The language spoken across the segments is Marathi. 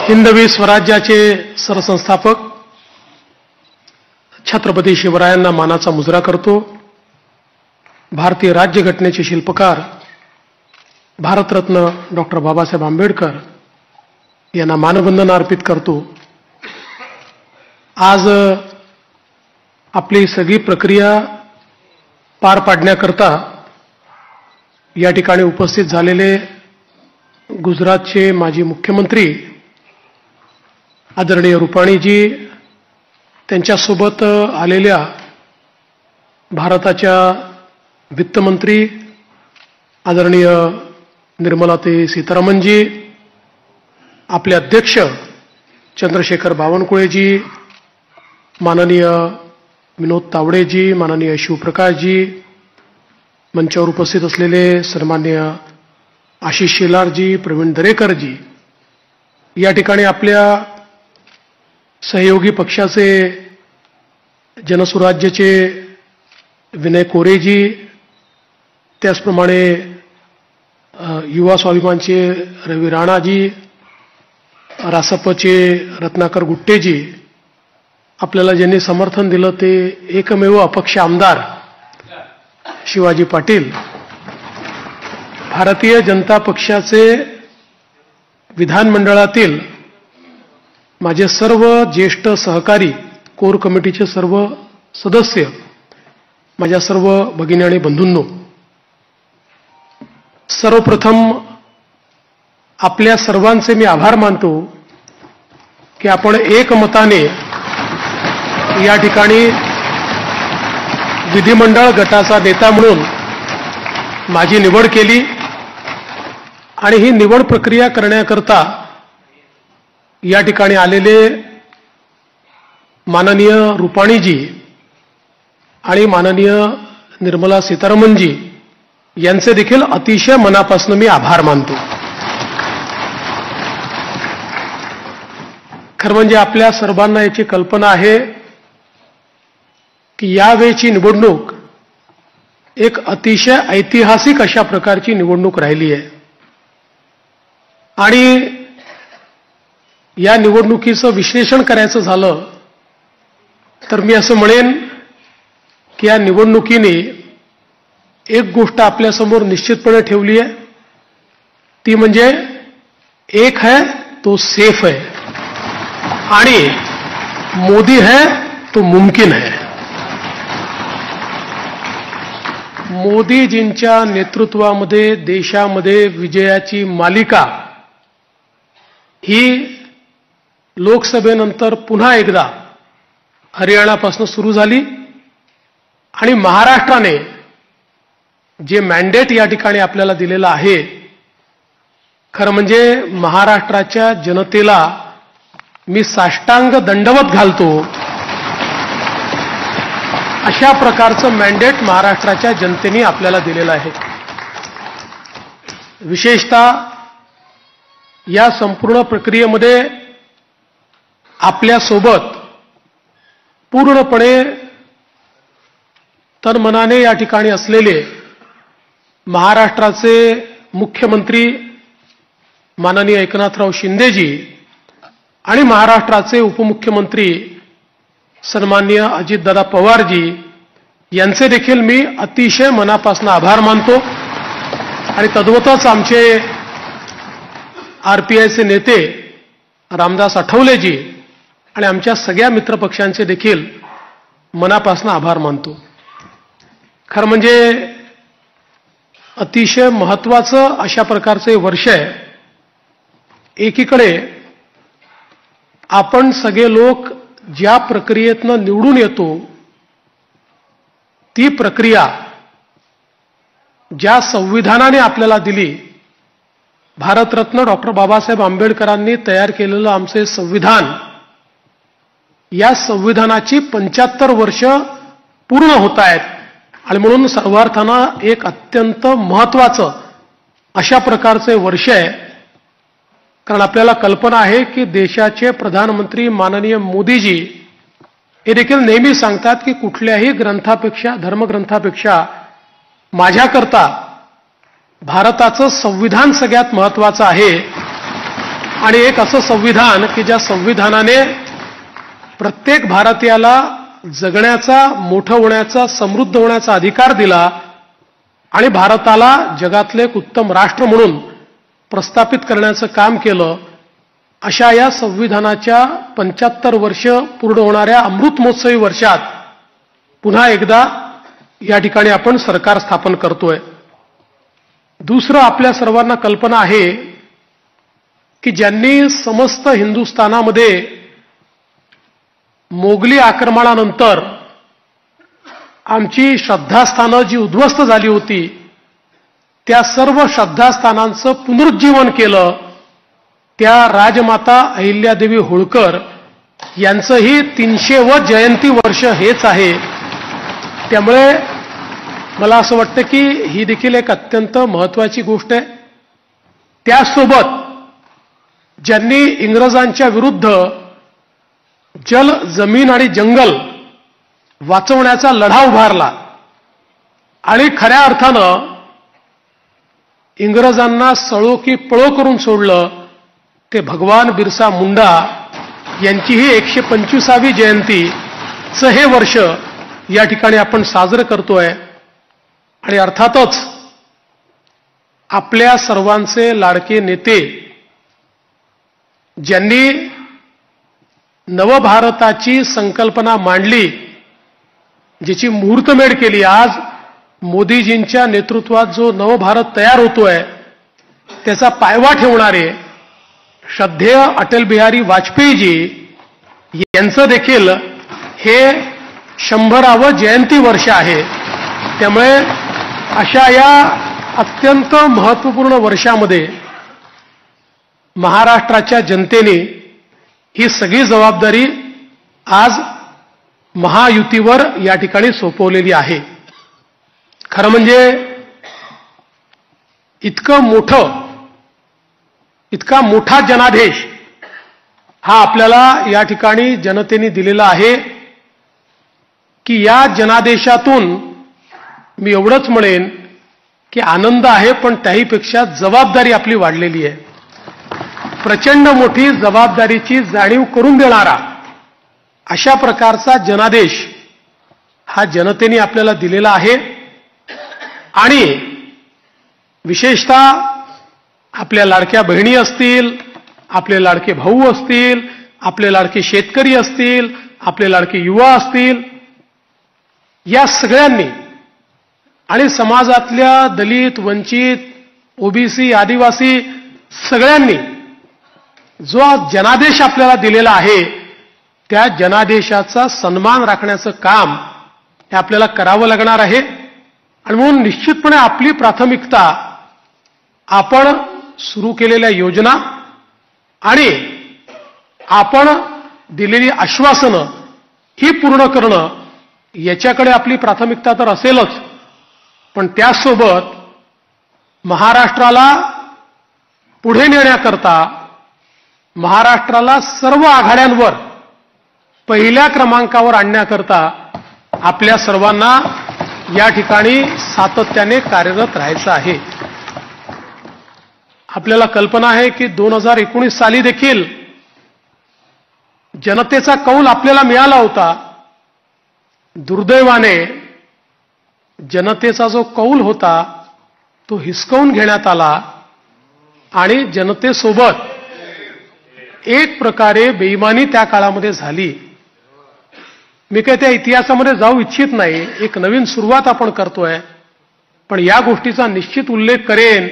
हिंदवी स्वराज्याचे सरसंस्थापक छत्रपती शिवरायांना मानाचा मुजरा करतो. भारतीय राज्यघटनेचे शिल्पकार भारतरत्न डॉक्टर बाबासाहेब आंबेडकर यांना मानवंदना अर्पित करतो. आज आपली सगळी प्रक्रिया पार पाडण्याकरता या ठिकाणी उपस्थित झालेले गुजरातचे माजी मुख्यमंत्री आदरणीय रुपाणीजी, त्यांच्यासोबत आलेल्या भारताच्या वित्तमंत्री आदरणीय निर्मलाताई सीतारामनजी, आपले अध्यक्ष चंद्रशेखर बावनकुळेजी, माननीय विनोद तावडेजी, माननीय शिवप्रकाशजी, मंचावर उपस्थित असलेले सन्माननीय आशिष शेलारजी, प्रवीण दरेकरजी, या ठिकाणी आपल्या सहयोगी पक्षाचे जनसुराज्याचे विनय कोरेजी, त्याचप्रमाणे युवा स्वाभिमानचे रवी राणाजी, रासपचे रत्नाकर गुट्टेजी, आपल्याला ज्यांनी समर्थन दिलं ते एकमेव अपक्ष आमदार शिवाजी पाटील, भारतीय जनता पक्षाचे विधानमंडळातील माझे सर्व ज्येष्ठ सहकारी, कोर कमिटीचे सर्व सदस्य, माझ्या सर्व भगिनी आणि बंधूंनो, सर्वप्रथम आपल्या सर्वांचे मी आभार मानतो की आपण एकमताने या ठिकाणी विधिमंडळ गटाचा नेता म्हणून माझी निवड केली आणि ही निवड प्रक्रिया करण्याकरता या ठिकाणी आलेले माननीय रुपाणीजी आणि माननीय निर्मला सीतारामनजी यांचे देखील अतिशय मनापासून मी आभार मानतो. खरं म्हणजे आपल्या सर्वांना याची कल्पना आहे की यावेळची निवडणूक एक अतिशय ऐतिहासिक अशा प्रकारची निवडणूक राहिली आहे आणि या निवडणुकीचं विश्लेषण करायचं झालं तर मी असं म्हणेन की या निवडणुकीने एक गोष्ट आपल्यासमोर निश्चितपणे ठेवली आहे, ती म्हणजे एक है तो सेफ है आणि मोदी है तो मुमकिन है. मोदीजींच्या नेतृत्वामध्ये देशामध्ये विजयाची मालिका ही लोकसभेनंतर पुन्हा एकदा हरियाणापासून सुरू झाली आणि महाराष्ट्राने जे मॅन्डेट या ठिकाणी आपल्याला दिलेलं आहे, खरं म्हणजे महाराष्ट्राच्या जनतेला मी साष्टांग दंडवत घालतो अशा प्रकारचं मॅन्डेट महाराष्ट्राच्या जनतेने आपल्याला दिलेलं आहे. विशेषतः या संपूर्ण प्रक्रियेमध्ये आपल्यासोबत पूर्णपणे तनमनाने या ठिकाणी असलेले महाराष्ट्राचे मुख्यमंत्री माननीय एकनाथराव शिंदेजी आणि महाराष्ट्राचे उपमुख्यमंत्री सन्माननीय अजितदादा पवारजी यांचे देखील मी अतिशय मनापासून आभार मानतो आणि तद्वतच आमचे आरपीआयचे नेते रामदास आठवलेजी आणि आमच्या सगळ्या मित्रपक्षांचे देखील मनापासून आभार मानतो. खरं म्हणजे अतिशय महत्त्वाचं अशा प्रकारचे वर्ष आहे. एकीकडे आपण सगळे लोक ज्या प्रक्रियेतनं निवडून येतो ती प्रक्रिया ज्या संविधानाने आपल्याला दिली, भारतरत्न डॉक्टर बाबासाहेब आंबेडकरांनी तयार केलेलं आमचे संविधान, या संविधानाची 75 वर्ष पूर्ण होत आहेत आणि म्हणून सर्वार्थानं एक अत्यंत महत्त्वाचं अशा प्रकारचे वर्ष आहे. कारण आपल्याला कल्पना आहे की देशाचे प्रधानमंत्री माननीय मोदीजी हे देखील नेहमी सांगतात की कुठल्याही ग्रंथापेक्षा, धर्मग्रंथापेक्षा माझ्याकरता भारताचं संविधान सगळ्यात महत्त्वाचं आहे आणि एक असं संविधान की ज्या संविधानाने प्रत्येक भारतीयाला जगण्याचा, मोठं होण्याचा, समृद्ध होण्याचा अधिकार दिला आणि भारताला जगातले एक उत्तम राष्ट्र म्हणून प्रस्थापित करण्याचं काम केलं. अशा या संविधानाच्या 75 वर्ष पूर्ण होणाऱ्या अमृत महोत्सवी वर्षात पुन्हा एकदा या ठिकाणी आपण सरकार स्थापन करतोय. दुसरं, आपल्या सर्वांना कल्पना आहे की ज्यांनी समस्त हिंदुस्थानामध्ये मोगली आक्रमणानंतर आमची श्रद्धास्थानं जी उद्ध्वस्त झाली होती त्या सर्व श्रद्धास्थानांचं पुनरुज्जीवन केलं, त्या राजमाता अहिल्यादेवी होळकर यांचंही 300वं जयंती वर्ष हेच आहे. त्यामुळे मला असं वाटतं की ही देखील एक अत्यंत महत्त्वाची गोष्ट आहे. त्यासोबत ज्यांनी इंग्रजांच्या विरुद्ध जल, जमीन आणि जंगल वाचवण्याचा लढा उभारला आणि खऱ्या अर्थानं इंग्रजांना सळो की पळो करून सोडलं, ते भगवान बिरसा मुंडा यांचीही 125वी जयंतीचं हे वर्ष या ठिकाणी आपण साजरं करतोय. आणि अर्थातच आपल्या सर्वांचे लाडके नेते ज्यांनी नवभारताची संकल्पना मांडली, ज्याची मुहूर्तमेढ केली, आज मोदीजींच्या नेतृत्वात जो नवभारत तयार होतोय त्याचा पायवा ठेवणारे श्रद्धेय अटल बिहारी वाजपेयीजी यांचं देखील हे 100वे जयंती वर्ष आहे. त्यामुळे अशा या अत्यंत महत्त्वपूर्ण वर्षामध्ये महाराष्ट्राच्या जनतेने ही सगळी जबाबदारी आज महायुतीवर या ठिकाणी सोपवलेली आहे. खरं म्हणजे इतका मोठा जनादेश हा आपल्याला या ठिकाणी जनतेने दिलेला आहे की या जनादेशातून मी एवढंच म्हणेन की आनंद आहे, पण त्याहीपेक्षा जबाबदारी आपली वाढलेली आहे. प्रचंड मोठी जबाबदारीची जाणीव करून देणारा अशा प्रकारचा जनादेश हा जनतेने आपल्याला दिलेला आहे. आणि विशेषतः आपल्या लाडक्या बहिणी असतील, आपले लाडके भाऊ असतील, आपले लाडके शेतकरी असतील, आपले लाडके युवा असतील, या सगळ्यांनी आणि समाजातल्या दलित, वंचित, ओबीसी, आदिवासी सगळ्यांनी जो जनादेश आपल्याला दिलेला आहे त्या जनादेशाचा सन्मान राखण्याचं काम हे आपल्याला करावं लागणार आहे. आणि म्हणून निश्चितपणे आपली प्राथमिकता आपण सुरू केलेल्या योजना आणि आपण दिलेली आश्वासनं ही पूर्ण करणं याच्याकडे आपली प्राथमिकता तर असेलच, पण त्यासोबत महाराष्ट्राला पुढे नेण्याकरता महाराष्ट्राला सर्व आघाड्यांवर पहिल्या क्रमांकावर आणण्याकरता आपल्या सर्वांना या ठिकाणी सातत्याने कार्यरत राहायचं आहे. आपल्याला कल्पना आहे की 2019 साली देखील जनतेचा कौल आपल्याला मिळाला होता. दुर्दैवाने जनतेचा जो कौल होता तो हिसकावून घेण्यात आला आणि जनतेसोबत एक प्रकारे बेईमानी त्या काळामध्ये झाली. मी काही त्या इतिहासामध्ये जाऊ इच्छित नाही, एक नवीन सुरुवात आपण करतोय, पण या गोष्टीचा निश्चित उल्लेख करेन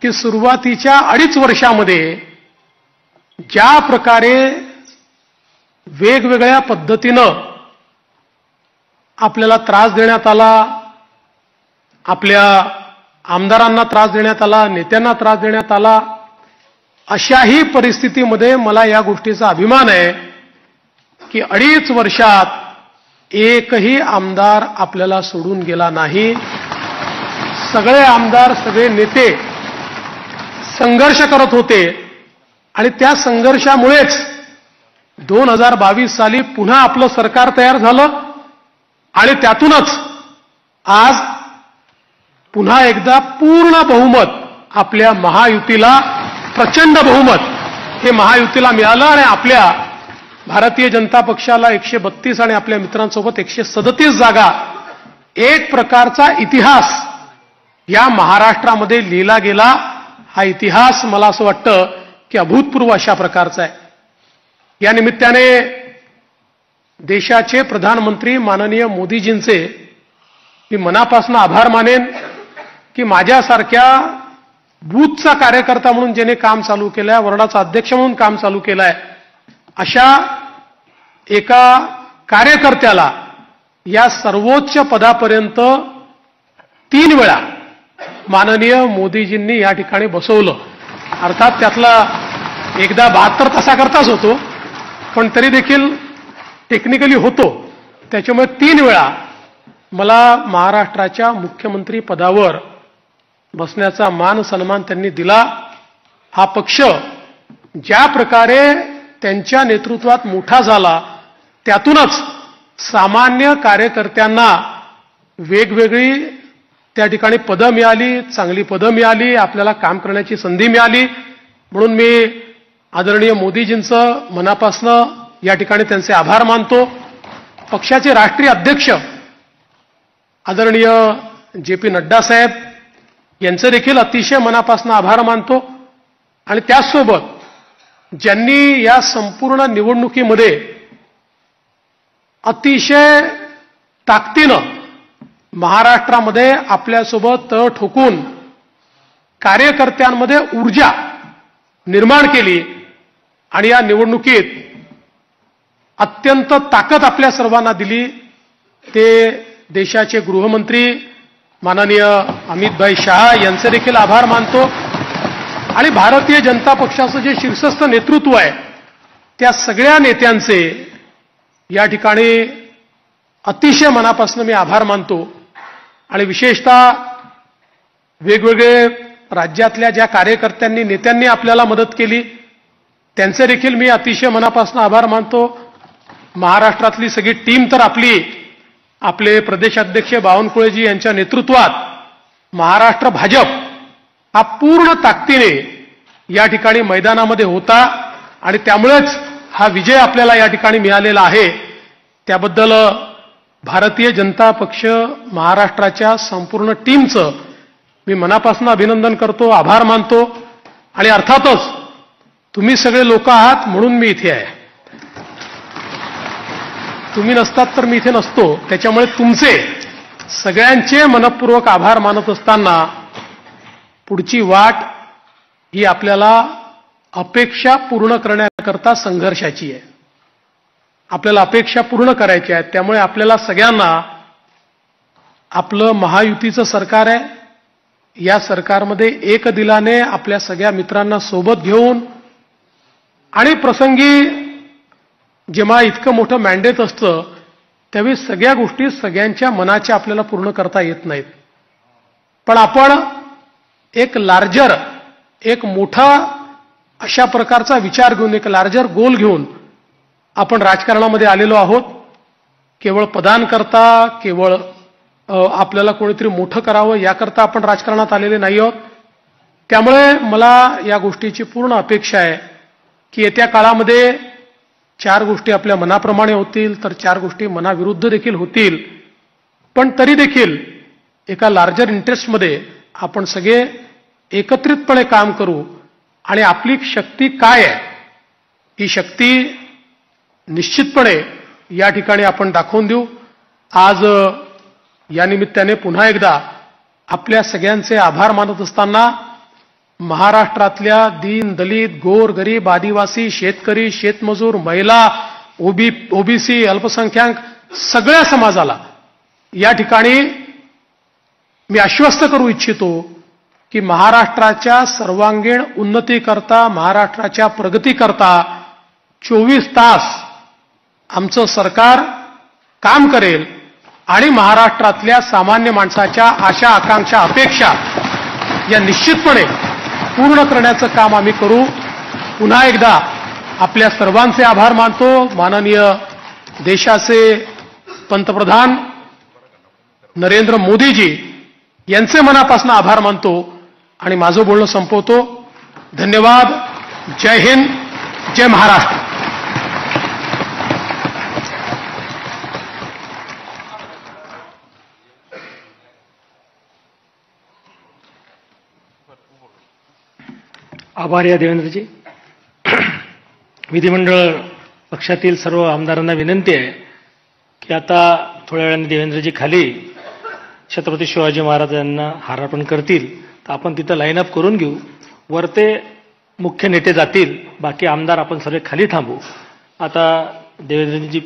की सुरुवातीच्या 2.5 वर्षामध्ये ज्या प्रकारे वेगवेगळ्या पद्धतीनं आपल्याला त्रास देण्यात आला, आपल्या आमदारांना त्रास देण्यात आला, नेत्यांना त्रास देण्यात आला, अशाही परिस्थितीमध्ये मला या गोष्टीचा अभिमान आहे की 2.5 वर्षात एकही आमदार आपल्याला सोडून गेला नाही. सगळे आमदार, सगळे नेते संघर्ष करत होते आणि त्या संघर्षामुळेच 2022 साली पुन्हा आपलं सरकार तयार झालं आणि त्यातूनच आज पुन्हा एकदा पूर्ण बहुमत आपल्या महायुतीला प्रचंड बहुमत हे महायुतीला मिळालं आणि आपल्या भारतीय जनता पक्षाला 132 आणि आपल्या मित्रांसोबत 137 जागा, एक प्रकारचा इतिहास या महाराष्ट्रामध्ये लिहिला गेला. हा इतिहास मला असं वाटतं की अभूतपूर्व अशा प्रकारचा आहे. या निमित्ताने देशाचे प्रधानमंत्री माननीय मोदीजींचे मी मनापासून आभार मानेन की माझ्यासारख्या बूथचा कार्यकर्ता म्हणून ज्याने काम चालू केलंय, वॉर्डाचा अध्यक्ष म्हणून काम चालू केलंय, अशा एका कार्यकर्त्याला या सर्वोच्च पदापर्यंत 3 वेळा माननीय मोदीजींनी या ठिकाणी बसवलं. अर्थात त्यातला एकदा 72 तासाकरताच होतो, पण तरी देखील टेक्निकली होतो. त्याच्यामुळे 3 वेळा मला महाराष्ट्राच्या मुख्यमंत्री पदावर बसण्याचा मान सन्मान त्यांनी दिला. हा पक्ष ज्या प्रकारे त्यांच्या नेतृत्वात मोठा झाला, त्यातूनच सामान्य कार्यकर्त्यांना वेगवेगळी त्या ठिकाणी पदं मिळाली, चांगली पदं मिळाली, आपल्याला काम करण्याची संधी मिळाली. म्हणून मी आदरणीय मोदीजींचं मनापासून या ठिकाणी त्यांचे आभार मानतो. पक्षाचे राष्ट्रीय अध्यक्ष आदरणीय जे.पी. नड्डा साहेब यांचे देखील अतिशय मनापासून आभार मानतो. आणि त्याचसोबत ज्यांनी या संपूर्ण निवडणुकीमध्ये अतिशय ताकदीनं महाराष्ट्रामध्ये आपल्यासोबत तळ ठोकून कार्यकर्त्यांमध्ये ऊर्जा निर्माण केली आणि या निवडणुकीत अत्यंत ताकद आपल्या सर्वांना दिली, ते देशाचे गृहमंत्री माननीय अमितभाई शहा यांचे देखील आभार मानतो. आणि भारतीय जनता पक्षाचं जे शीर्षस्थ नेतृत्व आहे, त्या सगळ्या नेत्यांचे या ठिकाणी अतिशय मनापासून मी आभार मानतो. आणि विशेषतः वेगवेगळे राज्यातल्या ज्या कार्यकर्त्यांनी, नेत्यांनी आपल्याला मदत केली, त्यांचे देखील मी अतिशय मनापासून आभार मानतो. महाराष्ट्रातली सगळी टीम तर आपले प्रदेशाध्यक्ष बावनकुळेजी यांच्या नेतृत्वात महाराष्ट्र भाजप हा पूर्ण ताकदीने या ठिकाणी मैदानामध्ये होता आणि त्यामुळेच हा विजय आपल्याला या ठिकाणी मिळालेला आहे. त्याबद्दल भारतीय जनता पक्ष महाराष्ट्राच्या संपूर्ण टीमचं मी मनापासून अभिनंदन करतो, आभार मानतो. आणि अर्थातच तुम्ही सगळे लोक आहात म्हणून मी इथे आहे. तुम्ही नसतात तर मी इथे नसतो. त्याच्यामुळे तुमचे सगळ्यांचे मनपूर्वक आभार मानत असताना पुढची वाट ही आपल्याला अपेक्षा पूर्ण करण्याकरता संघर्षाची आहे. आपल्याला अपेक्षा पूर्ण करायच्या आहेत. त्यामुळे आपल्याला सगळ्यांना आपलं महायुतीचं सरकार आहे, या सरकारमध्ये एक दिलाने आपल्या सगळ्या मित्रांना सोबत घेऊन आणि प्रसंगी जेव्हा इतकं मोठं मॅन्डेट असतं त्यावेळी सगळ्या गोष्टी सगळ्यांच्या मनाच्या आपल्याला पूर्ण करता येत नाहीत. पण आपण एक लार्जर, एक मोठा अशा प्रकारचा विचार घेऊन, एक लार्जर गोल घेऊन आपण राजकारणामध्ये आलेलो आहोत. केवळ पदांकरता, केवळ आपल्याला कोणीतरी मोठं करावं याकरता आपण राजकारणात आलेले नाही आहोत. त्यामुळे मला या गोष्टीची पूर्ण अपेक्षा आहे की येत्या काळामध्ये 4 गोष्टी आपल्या मनाप्रमाणे होतील, तर 4 गोष्टी मनाविरुद्ध देखील होतील. पण तरी देखील एका लार्जर इंटरेस्टमध्ये आपण सगळे एकत्रितपणे काम करू आणि आपली शक्ती काय आहे ही शक्ती निश्चितपणे या ठिकाणी आपण दाखवून देऊ. आज या निमित्ताने पुन्हा एकदा आपल्या सगळ्यांचे आभार मानत असताना महाराष्ट्रातल्या दीन, दलित, गोर, गरीब, आदिवासी, शेतकरी, शेतमजूर, महिला, ओबीसी, अल्पसंख्याक सगळ्या समाजाला या ठिकाणी मी आश्वस्त करू इच्छितो की महाराष्ट्राच्या सर्वांगीण उन्नतीकरता, महाराष्ट्राच्या प्रगतीकरता 24 तास आमचं सरकार काम करेल आणि महाराष्ट्रातल्या सामान्य माणसाच्या आशा, आकांक्षा, अपेक्षा या निश्चितपणे पूर्ण करण्याचं काम आम्ही करू. पुन्हा एकदा आपल्या सर्वांचे आभार मानतो. माननीय देशाचे पंतप्रधान नरेंद्र मोदीजी यांचे मनापासून आभार मानतो आणि माझं बोलणं संपवतो. धन्यवाद. जय हिंद, जय महाराष्ट्र. आभारी आहे देवेंद्रजी. विधिमंडळ पक्षातील सर्व आमदारांना विनंती आहे की आता थोड्या वेळाने देवेंद्रजी खाली छत्रपती शिवाजी महाराजांना हारार्पण करतील तर आपण तिथं लाईनअप करून घेऊ. वर ते मुख्य नेते जातील, बाकी आमदार आपण सगळे खाली थांबू. आता देवेंद्रजी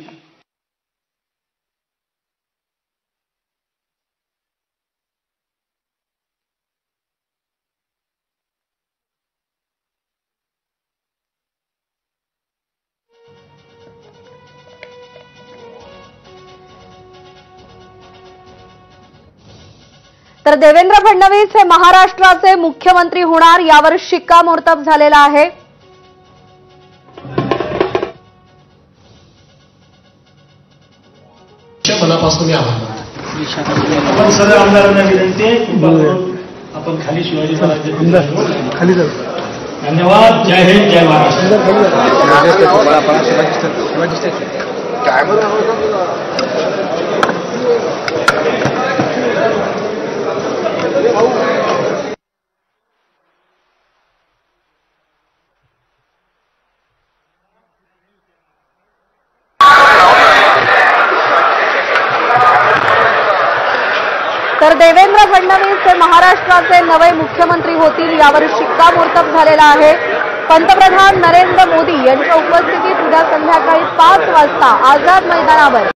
तर देवेंद्र फडणवीस हे महाराष्ट्राचे मुख्यमंत्री होणार यावर शिक्कामोर्तब झालेला आहे. मनापासून आभार. आपण सर्व आमदारांना विनंती आहे आपण खाली शिवाजी महाराज खाली जाऊ. धन्यवाद. जय हिंद, जय महाराष्ट्र. तर देवेंद्र फडणवीस हे महाराष्ट्राचे नवे मुख्यमंत्री होतील यावर शिक्कामोर्तब झालेला आहे. पंतप्रधान नरेंद्र मोदी यांच्या उपस्थितीत उद्या संध्याकाळी 5 वाजता आझाद मैदानावर